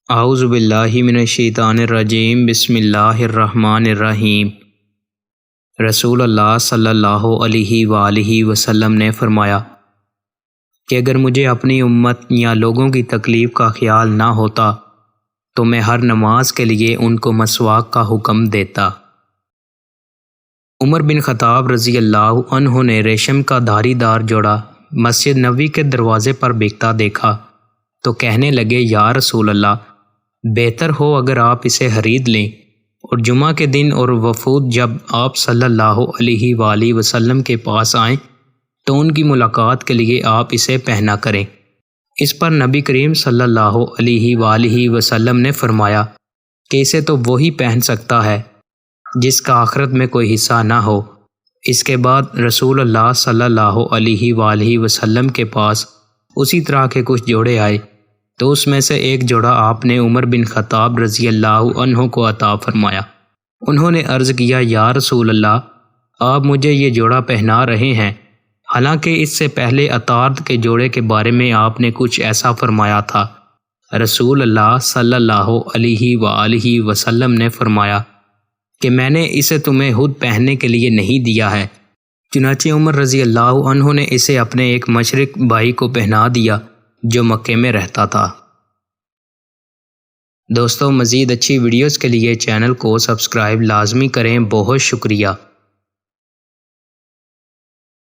اعوذ باللہ من الشیطان الرجیم بسم اللہ الرحمن الرحیم۔ رسول اللہ صلی اللہ علیہ وآلہ وسلم نے فرمایا کہ اگر مجھے اپنی امت یا لوگوں کی تکلیف کا خیال نہ ہوتا تو میں ہر نماز کے لیے ان کو مسواک کا حکم دیتا۔ عمر بن خطاب رضی اللہ عنہ نے ریشم کا دھاری دار جوڑا مسجد نبوی کے دروازے پر بکتا دیکھا تو کہنے لگے، یا رسول اللہ، بہتر ہو اگر آپ اسے خرید لیں، اور جمعہ کے دن اور وفود جب آپ صلی اللہ علیہ وآلہ وسلم کے پاس آئیں تو ان کی ملاقات کے لیے آپ اسے پہنا کریں۔ اس پر نبی کریم صلی اللہ علیہ وآلہ وسلم نے فرمایا کہ اسے تو وہی پہن سکتا ہے جس کا آخرت میں کوئی حصہ نہ ہو۔ اس کے بعد رسول اللہ صلی اللہ علیہ وآلہ وسلم کے پاس اسی طرح کے کچھ جوڑے آئے تو اس میں سے ایک جوڑا آپ نے عمر بن خطاب رضی اللہ عنہ کو عطا فرمایا۔ انہوں نے عرض کیا، یا رسول اللہ، آپ مجھے یہ جوڑا پہنا رہے ہیں، حالانکہ اس سے پہلے عطارد کے جوڑے کے بارے میں آپ نے کچھ ایسا فرمایا تھا۔ رسول اللہ صلی اللہ علیہ وآلہ وسلم نے فرمایا کہ میں نے اسے تمہیں خود پہننے کے لیے نہیں دیا ہے۔ چنانچہ عمر رضی اللہ عنہ نے اسے اپنے ایک مشرق بھائی کو پہنا دیا جو مکے میں رہتا تھا۔ دوستو، مزید اچھی ویڈیوز کے لیے چینل کو سبسکرائب لازمی کریں۔ بہت شکریہ۔